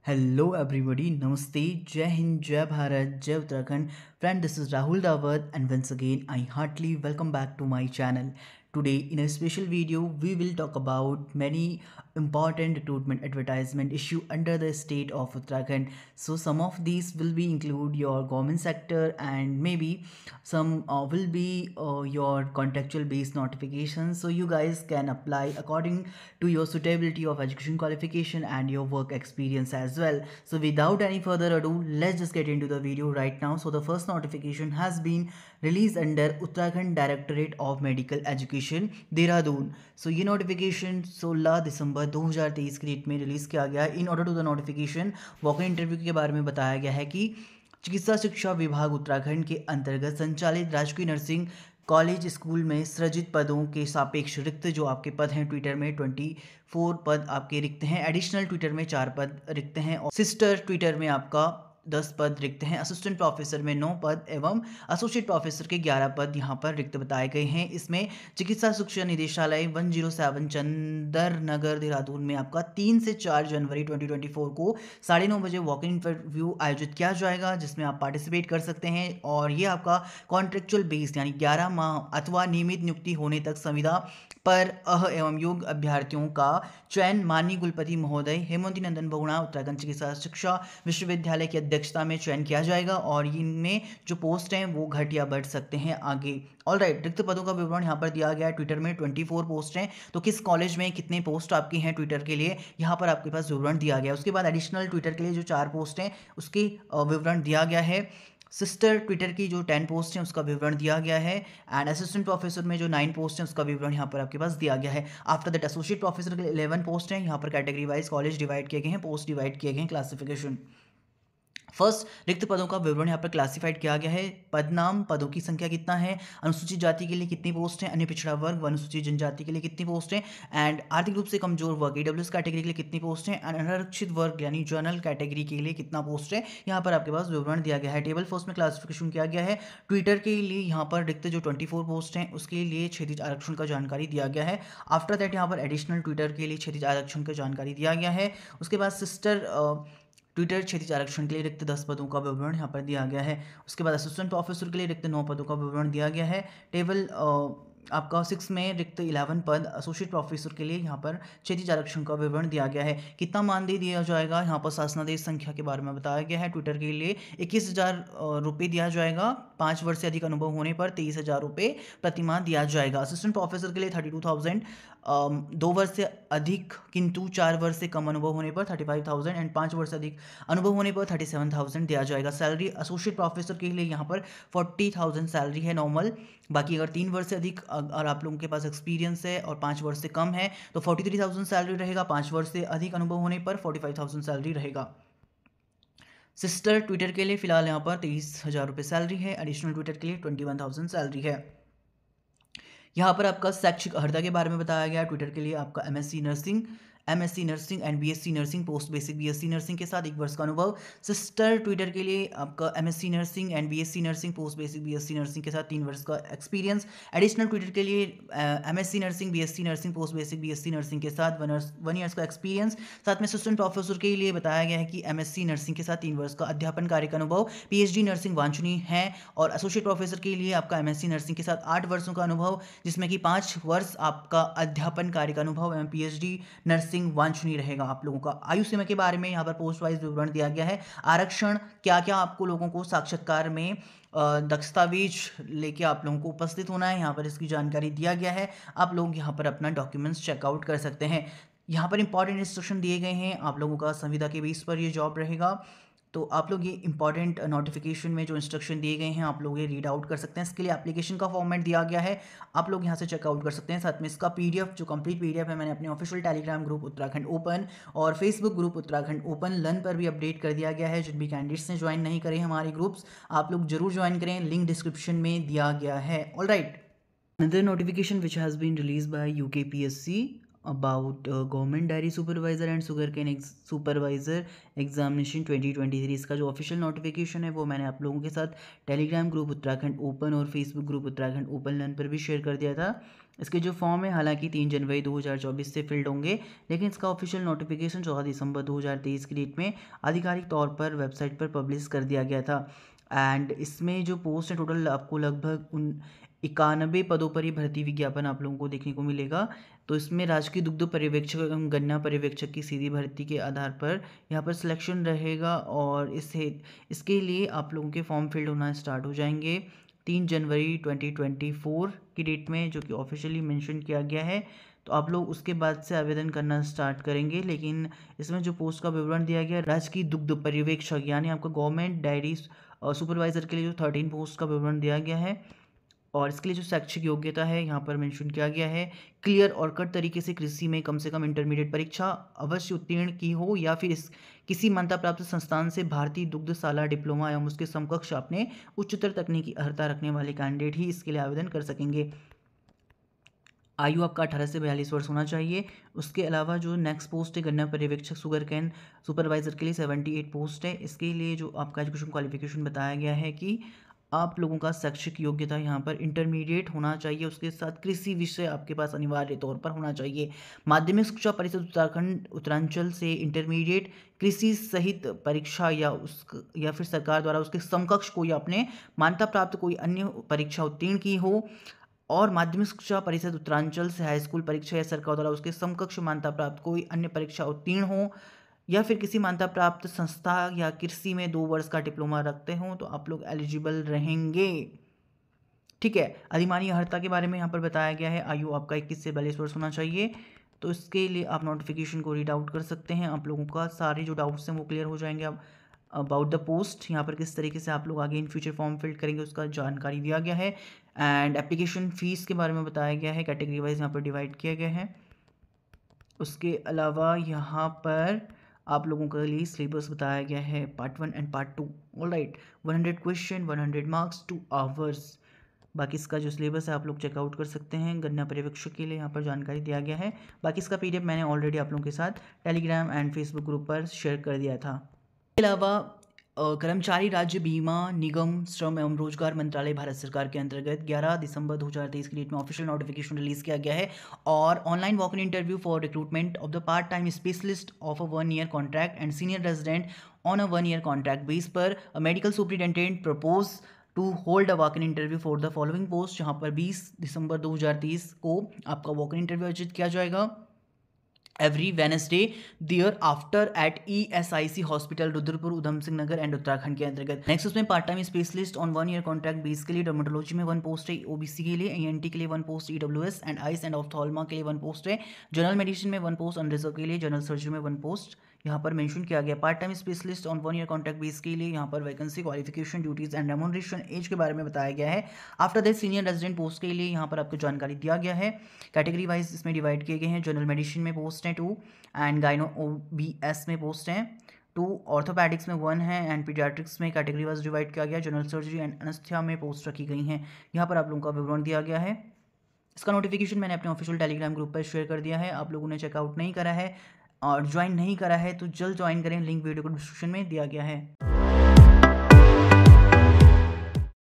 Hello everybody, Namaste, Jai Hind, Jai Bharat, Jai Uttarakhand. Friend, this is Rahul Dawat and once again I heartily welcome back to my channel. Today in a special video, we will talk about many important recruitment advertisement issue under the state of Uttarakhand. So some of these will be include your government sector and maybe some will be your contractual based notifications. So you guys can apply according to your suitability of education qualification and your work experience as well. So without any further ado, let's just get into the video right now. So the first notification has been released under Uttarakhand Directorate of Medical Education Dehradun. सो ये notification 16 दिसंबर 2023 की date में release किया गया है. In order to the notification walk in interview के बारे में बताया गया है कि चिकित्सा शिक्षा विभाग उत्तराखंड के अंतर्गत संचालित राजकीय नर्सिंग कॉलेज स्कूल में सृजित पदों के सापेक्ष रिक्त जो आपके पद हैं ट्विटर में 24 पद आपके रिक्त हैं. एडिशनल ट्विटर में 4 पद रिक्त हैं और सिस्टर ट्विटर में आपका 10 पद रिक्त हैं. असिस्टेंट प्रोफेसर में 9 पद एवं एसोसिएट प्रोफेसर के 11 पद यहाँ पर रिक्त बताए गए हैं. इसमें चिकित्सा शिक्षा निदेशालय 107 चंदर नगर देहरादून में आपका 3 से 4 जनवरी 2024 को 9:30 बजे वॉक इन इंटरव्यू आयोजित किया जाएगा जिसमें आप पार्टिसिपेट कर सकते हैं. और ये आपका कॉन्ट्रेक्चुअल बेस यानी 11 माह अथवा नियमित नियुक्ति होने तक संविदा पर एवं योग्य अभ्यर्थियों का चयन माननीय कुलपति महोदय हेमंती नंदन बहुगुणा उत्तराखंड चिकित्सा शिक्षा विश्वविद्यालय की अध्यक्षता में चयन किया जाएगा. और इनमें जो पोस्ट हैं वो घट या बढ़ सकते हैं आगे. ऑल राइट, रिक्त पदों का विवरण यहाँ पर दिया गया है. ट्विटर में 24 पोस्ट हैं. तो किस कॉलेज में कितने पोस्ट आपकी हैं ट्विटर के लिए यहाँ पर आपके पास विवरण दिया गया है. उसके बाद एडिशनल ट्विटर के लिए जो 4 पोस्ट हैं उसकी विवरण दिया गया है. सिस्टर ट्विटर की जो 10 पोस्ट हैं उसका विवरण दिया गया है. एंड असिस्टेंट प्रोफेसर में जो 9 पोस्ट हैं उसका विवरण यहाँ पर आपके पास दिया गया है. आफ्टर दैट एसोसिएट प्रोफेसर के लिए 11 पोस्ट हैं. यहाँ पर कैटेगरी वाइज कॉलेज डिवाइड किए गए हैं, पोस्ट डिवाइड किए गए हैं, क्लासिफिकेशन. फर्स्ट, रिक्त पदों का विवरण यहाँ पर क्लासिफाइड किया गया है. पद नाम, पदों की संख्या कितना है, अनुसूचित जाति के लिए कितनी पोस्ट हैं, अन्य पिछड़ा वर्ग व अनुसूचित जनजाति के लिए कितनी पोस्ट हैं, एंड आर्थिक रूप से कमजोर वर्ग ईडब्ल्यूएस कैटेगरी के लिए कितनी पोस्ट हैं, अनारक्षित वर्ग यानी जनरल कैटेगरी के लिए कितना पोस्ट है. यहाँ पर आपके पास विवरण दिया गया है. टेबल फर्स्ट में क्लासिफिकेशन किया गया है. ट्विटर के लिए यहाँ पर रिक्त जो 24 पोस्ट हैं उसके लिए क्षैतिज आरक्षण का जानकारी दिया गया है. आफ्टर दैट यहाँ पर एडिशनल ट्विटर के लिए क्षैतिज आरक्षण का जानकारी दिया गया है. उसके बाद सिस्टर ट्विटर क्षैतिज आरक्षण के लिए रिक्त 10 पदों का विवरण यहाँ पर दिया गया है. उसके बाद असिस्टेंट प्रोफेसर के लिए रिक्त 9 पदों का विवरण दिया गया है. टेबल आपका 6 में रिक्त 11 पद एसोसिएट प्रोफेसर के लिए यहाँ पर क्षैतिज आरक्षण का विवरण दिया गया है. कितना मानदेय दिया जाएगा यहाँ पर शासनादेश संख्या के बारे में बताया गया है. ट्विटर के लिए 21,000 रुपये दिया जाएगा. 5 वर्ष से अधिक अनुभव होने पर 23,000 रुपये प्रतिमाह दिया जाएगा. असिस्टेंट प्रोफेसर के लिए 32,000, 2 वर्ष से अधिक किंतु 4 वर्ष से कम अनुभव होने पर 35,000 एंड 5 वर्ष से अधिक अनुभव होने पर 37,000 दिया जाएगा. सैलरी एसोसिएट प्रोफेसर के लिए यहाँ पर 40,000 सैलरी है नॉर्मल. बाकी अगर 3 वर्ष से अधिक और आप लोगों के पास एक्सपीरियंस है और 5 वर्ष से कम है तो 43,000 सैलरी रहेगा. 5 वर्ष से अधिक अनुभव होने पर 45,000 सैलरी रहेगा. सिस्टर ट्विटर के लिए फिलहाल यहाँ पर 23,000 रुपये सैलरी है. एडिशनल ट्विटर के लिए 21,000 सैलरी है. यहाँ पर आपका शैक्षिक अर्हता के बारे में बताया गया. ट्विटर के लिए आपका MSc nursing and BSc nursing post basic BSc nursing के साथ 1 वर्ष का अनुभव. सिस्टर ट्विटर के लिए आपका MSc nursing and BSc nursing post basic BSc nursing के साथ 3 वर्ष का एक्सपीरियंस. एडिशनल ट्विटर के लिए MSc nursing BSc nursing post basic BSc nursing के साथ 1 ईयर्स का एक्सपीरियंस. साथ में असिस्टेंट प्रोफेसर के लिए बताया गया है कि एमएससी नर्सिंग के साथ 3 वर्ष का अध्यापन कार्य का अनुभव. पीएचडी नर्सिंग वांछनीय है. और एसोसिएट प्रोफेसर के लिए आपका एमएससी नर्सिंग के साथ 8 वर्षों का अनुभव जिसमें कि 5 वर्ष आपका अध्यापन कार्य का अनुभव एवं पीएचडी नर्सिंग वांछनीय रहेगा आप लोगों का. आयु सीमा के बारे में यहाँ पर पोस्ट वाइज विवरण दिया गया है. आरक्षण क्या क्या आपको लोगों को साक्षात्कार में दस्तावेज लेके आप लोगों को उपस्थित होना है यहाँ पर इसकी जानकारी दिया गया है. आप लोग यहाँ पर अपना डॉक्यूमेंट्स चेकआउट कर सकते हैं. यहाँ पर इंपॉर्टेंट इंस्ट्रक्शन दिए गए हैं. आप लोगों का संविदा के बेस पर ये जॉब रहेगा. तो आप लोग ये इंपॉर्टेंट नोटिफिकेशन में जो इंस्ट्रक्शन दिए गए हैं आप लोग ये रीड आउट कर सकते हैं. इसके लिए एप्लीकेशन का फॉर्मेट दिया गया है, आप लोग यहाँ से चेकआउट कर सकते हैं. साथ में इसका पीडीएफ जो कंप्लीट पीडीएफ है मैंने अपने official Telegram group Uttarakhand open और Facebook group Uttarakhand open learn पर भी अपडेट कर दिया गया है. जिन भी कैंडिडेट्स ने ज्वाइन नहीं करें हमारे ग्रुप्स आप लोग जरूर ज्वाइन करें, लिंक डिस्क्रिप्शन में दिया गया है. All right, another notification which has been released by UKPSC about government diary supervisor and sugarcane supervisor examination 2023. इसका जो ऑफिशियल नोटिफिकेशन है वो मैंने आप लोगों के साथ टेलीग्राम ग्रुप उत्तराखंड ओपन और Facebook group Uttarakhand open learn पर भी शेयर कर दिया था. इसके जो फॉर्म है हालांकि 3 जनवरी 2024 से फिल्ड होंगे, लेकिन इसका ऑफिशियल नोटिफिकेशन 14 दिसंबर 2023 की डेट में आधिकारिक तौर पर वेबसाइट पर पब्लिश कर दिया गया था। एंड इसमें जो पोस्ट है टोटल आपको लगभग 91 पदों पर ही भर्ती विज्ञापन आप लोगों को देखने को मिलेगा। तो इसमें राजकीय दुग्ध पर्यवेक्षक एवं गन्ना पर्यवेक्षक की सीधी भर्ती के आधार पर यहाँ पर सिलेक्शन रहेगा और इसके लिए आप लोगों के फॉर्म फिल्ड होना स्टार्ट हो जाएंगे 3 जनवरी 2024 की डेट में, जो कि ऑफिशियली मेंशन किया गया है। तो आप लोग उसके बाद से आवेदन करना स्टार्ट करेंगे। लेकिन इसमें जो पोस्ट का विवरण दिया गया राजकीय दुग्ध पर्यवेक्षक यानी आपका गवर्नमेंट डायरी सुपरवाइजर के लिए जो 13 पोस्ट का विवरण दिया गया है, और इसके लिए जो शैक्षिक योग्यता है यहाँ पर मेंशन किया गया है क्लियर और कट तरीके से कृषि में कम से कम इंटरमीडिएट परीक्षा अवश्य उत्तीर्ण की हो या फिर किसी मान्यता प्राप्त संस्थान से भारतीय दुग्धशाला डिप्लोमा एवं उसके समकक्ष अपने उच्चतर तकनीकी अर्हता रखने वाले कैंडिडेट ही इसके लिए आवेदन कर सकेंगे। आयु आपका 18 से 42 वर्ष होना चाहिए। उसके अलावा जो नेक्स्ट पोस्ट है गन्ना पर्यवेक्षक शुगर कैन सुपरवाइजर के लिए 78 पोस्ट है। इसके लिए जो आपका एजुकेशन क्वालिफिकेशन बताया गया है कि आप लोगों का शैक्षिक योग्यता यहाँ पर इंटरमीडिएट होना चाहिए, उसके साथ कृषि विषय आपके पास अनिवार्य तौर पर होना चाहिए। माध्यमिक शिक्षा परिषद उत्तराखंड उत्तरांचल से इंटरमीडिएट कृषि सहित परीक्षा या फिर सरकार द्वारा उसके समकक्ष कोई आपने मान्यता प्राप्त कोई अन्य परीक्षा उत्तीर्ण की हो, और माध्यमिक शिक्षा परिषद उत्तरांचल से हाई स्कूल परीक्षा या सरकार द्वारा उसके समकक्ष मान्यता प्राप्त कोई अन्य परीक्षा उत्तीर्ण हो, या फिर किसी मान्यता प्राप्त संस्था या कृषि में 2 वर्ष का डिप्लोमा रखते हो, तो आप लोग एलिजिबल रहेंगे। ठीक है। अधिमानी अर्हता के बारे में यहाँ पर बताया गया है आयु आपका 21 से 42 वर्ष होना चाहिए। तो इसके लिए आप नोटिफिकेशन को रीड आउट कर सकते हैं। आप लोगों का सारे जो डाउट्स हैं वो क्लियर हो जाएंगे। अब अबाउट द पोस्ट यहाँ पर किस तरीके से आप लोग आगे इन फ्यूचर फॉर्म फिल करेंगे उसका जानकारी दिया गया है। एंड एप्लीकेशन फ़ीस के बारे में बताया गया है, कैटेगरी वाइज यहाँ पर डिवाइड किया गया है। उसके अलावा यहाँ पर आप लोगों के लिए सिलेबस बताया गया है part 1 and part 2। Alright, 100 question 100 marks 2 hours. बाकी इसका जो सिलेबस है आप लोग चेकआउट कर सकते हैं। गन्ना पर्यवेक्षक के लिए यहाँ पर जानकारी दिया गया है। बाकी इसका PDF मैंने ऑलरेडी आप लोगों के साथ टेलीग्राम एंड फेसबुक ग्रुप पर शेयर कर दिया था। इसके अलावा कर्मचारी राज्य बीमा निगम श्रम एवं रोजगार मंत्रालय भारत सरकार के अंतर्गत 11 दिसंबर 2023 की डेट में ऑफिशियल नोटिफिकेशन रिलीज किया गया है और online walk in interview for recruitment of the part time specialist of a 1 year contract and senior resident on a 1 year contract base पर medical superintendent propose to hold a walk in interview for the following post. यहाँ पर 20 दिसंबर 2023 को आपका walk in interview आयोजित किया जाएगा every Wednesday thereafter at ESIC hospital Rudrapur Udham Singh Nagar and Uttarakhand के अंतर्गत। नेक्स्ट उसमें part time specialist on 1 year contract base के लिए डर्मेटोलॉजी में 1 पोस्ट है, OBC के लिए, ENT के लिए 1 पोस्ट, EWS and eyes and ophthalma के लिए 1 पोस्ट है, जनरल मेडिसिन में 1 पोस्ट, अनरिजर्व के लिए जनरल सर्जरी में 1 पोस्ट यहाँ पर मेंशन किया गया। Part time specialist on 1 year contract base के लिए यहाँ पर vacancy, qualification, duties and remuneration, age के बारे में बताया गया है। After that senior resident post के लिए यहाँ पर आपको जानकारी दिया गया है। कैटेगरी वाइज इसमें डिवाइड किए गए हैं। जनरल मेडिसिन में पोस्ट हैं 2 एंड गाइनो OBS में पोस्ट हैं 2, ऑर्थोपैडिक्स में 1 है एंड पीडियाट्रिक्स में कैटेगरी वाइज डिवाइड किया गया। जनरल सर्जरी एंड एनेस्थीसिया में पोस्ट रखी गई हैं। यहाँ पर आप लोगों का विवरण दिया गया है। इसका नोटिफिकेशन मैंने अपने ऑफिशियल टेलीग्राम ग्रुप पर शेयर कर दिया है। आप लोगों ने चेकआउट नहीं करा है और ज्वाइन नहीं करा है तो जल्द ज्वाइन करें, लिंक वीडियो को डिस्क्रिप्शन में दिया गया है।